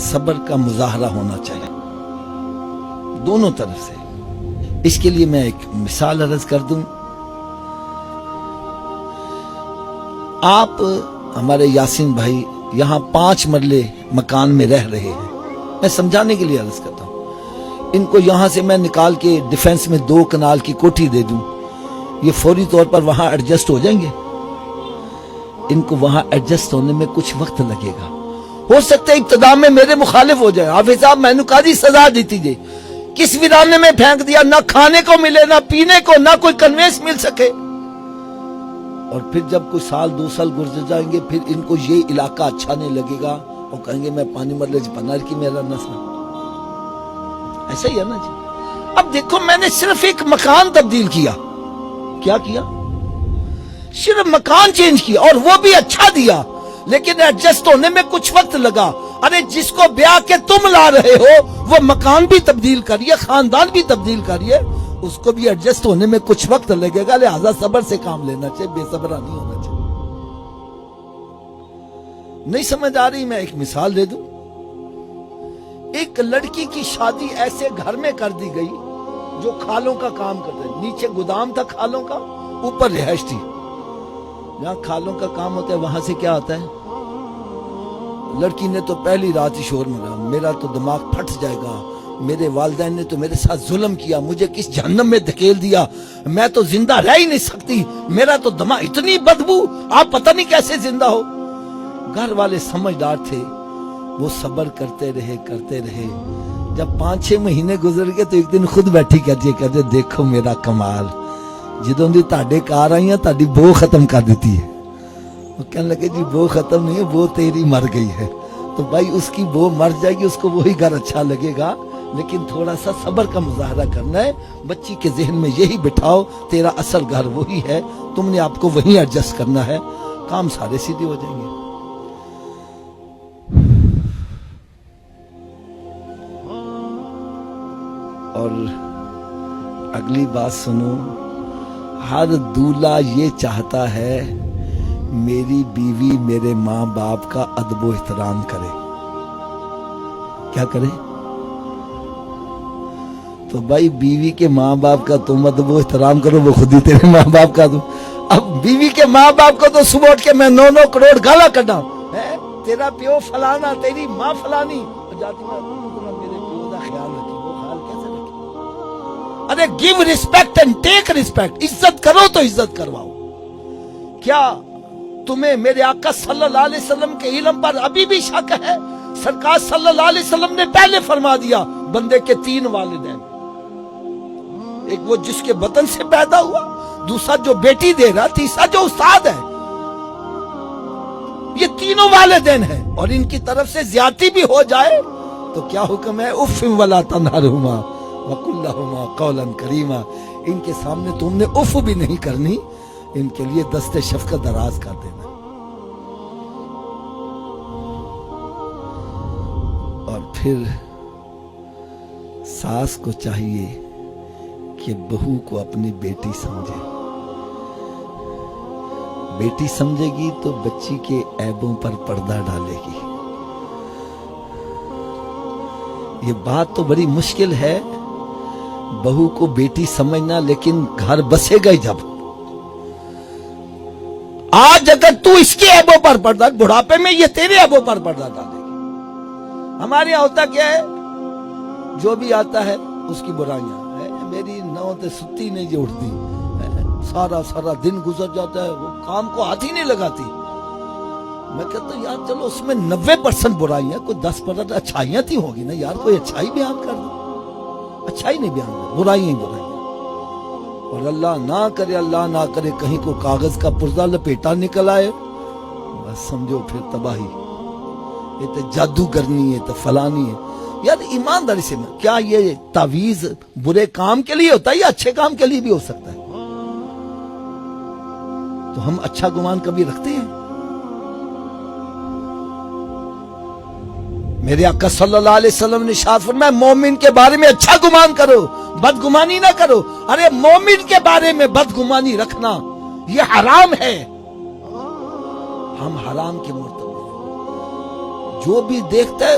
صبر کا مظاہرہ ہونا چاہیے دونوں طرف سے۔ اس کے لیے میں ایک مثال عرض کر دوں۔ آپ ہمارے یاسین بھائی یہاں 5 مرلے مکان میں رہ رہے ہیں، میں سمجھانے کے لیے عرض کرتا ہوں۔ ان کو یہاں سے میں نکال کے ڈیفنس میں 2 کنال کی کوٹھی دے دوں، یہ فوری طور پر وہاں ایڈجسٹ ہو جائیں گے؟ ان کو وہاں ایڈجسٹ ہونے میں کچھ وقت لگے گا۔ ہو سکتا ہے ابتدا میں میرے مخالف ہو جائے، حافظ صاحب میں نے کہا جی سزا دیتی جائے، کس ویرانے میں پھینک دیا، نہ کھانے کو ملے نہ پینے کو، نہ کوئی کنوینس مل سکے۔ اور پھر جب کوئی سال 2 سال گزر جائیں گے، پھر ان کو یہ علاقہ اچھا نہیں لگے گا اور کہیں گے میں پانی مرلے پنار کی میرا نسل۔ ایسا ہی ہے نا جی۔ اب دیکھو میں نے صرف ایک مکان تبدیل کیا، کیا کیا؟ صرف مکان چینج کیا، اور وہ بھی اچھا دیا، لیکن ایڈجسٹ ہونے میں کچھ وقت لگا۔ ارے جس کو بیاہ کے تم لا رہے ہو وہ مکان بھی تبدیل کریے، خاندان بھی تبدیل کریے، اس کو بھی ایڈجسٹ ہونے میں کچھ وقت لگے گا، لہذا صبر سے کام لینا چاہیے، بے صبرا نہیں ہونا چاہیے۔ نہیں سمجھ آ رہی؟ میں ایک مثال دے دوں۔ ایک لڑکی کی شادی ایسے گھر میں کر دی گئی جو کھالوں کا کام کرتے، نیچے گودام تھا کھالوں کا، اوپر رہائش تھی۔ جہاں کھالوں کا کام ہوتا ہے وہاں سے کیا آتا ہے؟ لڑکی نے تو پہلی رات ہی شور میں کہا میرا تو دماغ پھٹ جائے گا، میرے والدین نے تو میرے ساتھ ظلم کیا، مجھے کس جہنم میں دھکیل دیا، میں تو زندہ رہ ہی نہیں سکتی، میرا تو دماغ اتنی بدبو، آپ پتہ نہیں کیسے زندہ ہو۔ گھر والے سمجھدار تھے، وہ صبر کرتے رہے۔ جب 5-6 مہینے گزر گئے تو ایک دن خود بیٹھی کہتے دیکھو میرا کمال، جدوں دی تاڑے کار آئی ہیں تاڑی بو ختم کر دیتی ہے۔ وہ کہنے لگے جی بو ختم نہیں ہے، بو تیری مر گئی ہے۔ تو بھائی اس کی بو مر جائے گی، اس کو وہی گھر اچھا لگے گا، لیکن تھوڑا سا صبر کا مظاہرہ کرنا ہے۔ بچی کے ذہن میں یہی بٹھاؤ تیرا اصل گھر وہی ہے، تم نے آپ کو وہی ایڈجسٹ کرنا ہے، کام سارے سیدھے ہو جائیں گے۔ اور اگلی بات سنو، ہر دولہا یہ چاہتا ہے میری بیوی میرے ماں باپ کا ادب و احترام کرے۔ کیا کرے؟ تو بھائی بیوی کے ماں باپ کا تم ادب و احترام کرو، وہ خود ہی تیرے ماں باپ کا دو۔ اب بیوی کے ماں باپ کو تو صبح اٹھ کے میں 9 کروڑ گالا کڈا، تیرا پیو فلانا، تیری ماں فلانی، جاتی میرے پیو دا خیال رکھی، وہ خیال کیسے رکھی؟ ارے give respect and take respect, عزت کرو تو عزت کرواؤ۔ کیا تمہیں میرے آقا صلی اللہ علیہ وسلم کے علم پر ابھی بھی شک ہے؟ سرکار صلی اللہ علیہ وسلم نے پہلے فرما دیا بندے کے 3 والدین، ایک وہ جس کے بطن سے پیدا ہوا، دوسرا جو بیٹی دے رہا، تیسرا جو استاد ہے۔ یہ تینوں والدین ہیں، اور ان کی طرف سے زیادتی بھی ہو جائے تو کیا حکم ہے؟ اف ولا تنہرہما وقل لہما قولا کریما، ان کے سامنے تم نے اف بھی نہیں کرنی، ان کے لیے دست شفقت دراز کر دینا۔ اور پھر ساس کو چاہیے کہ بہو کو اپنی بیٹی سمجھے، بیٹی سمجھے گی تو بچی کے عیبوں پر پردہ ڈالے گی۔ یہ بات تو بڑی مشکل ہے بہو کو بیٹی سمجھنا، لیکن گھر بسے گا جب۔ آج اگر تو اس کے عیبوں پر پردہ، بڑھاپے میں یہ تیرے عیبوں پر پردہ ڈالے گی۔ ہمارے یہاں ہوتا کیا ہے؟ جو بھی آتا ہے اس کی برائیاں، میری نو تے ستی نہیں جو اٹھتی، سارا دن گزر جاتا ہے، وہ کام کو ہاتھ ہی نہیں لگاتی۔ میں کہتا ہوں یار چلو اس میں 90% برائیاں، کوئی 10% اچھائیاں تھی ہوگی نا یار، کوئی اچھائی بیان کر دو۔ اچھائی نہیں بیان کر، برائیاں ہی برائیاں۔ اور اللہ نہ کرے کہیں کو کاغذ کا پرزہ لپیٹا نکل آئے، بس سمجھو پھر تباہی، یہ تو جادو کرنی ہے، تو فلانی ہے۔ یار ایمانداری سے کیا یہ تعویذ برے کام کے لیے ہوتا ہے یا اچھے کام کے لیے بھی ہو سکتا ہے؟ تو ہم اچھا گمان کبھی رکھتے ہیں؟ میرے آقا صلی اللہ علیہ وسلم نے ارشاد فرمایا مومن کے بارے میں اچھا گمان کرو، بدگمانی نہ کرو۔ ارے مومن کے بارے میں بدگمانی رکھنا یہ حرام ہے، ہم حرام کے مرتکب۔ جو بھی دیکھتا ہے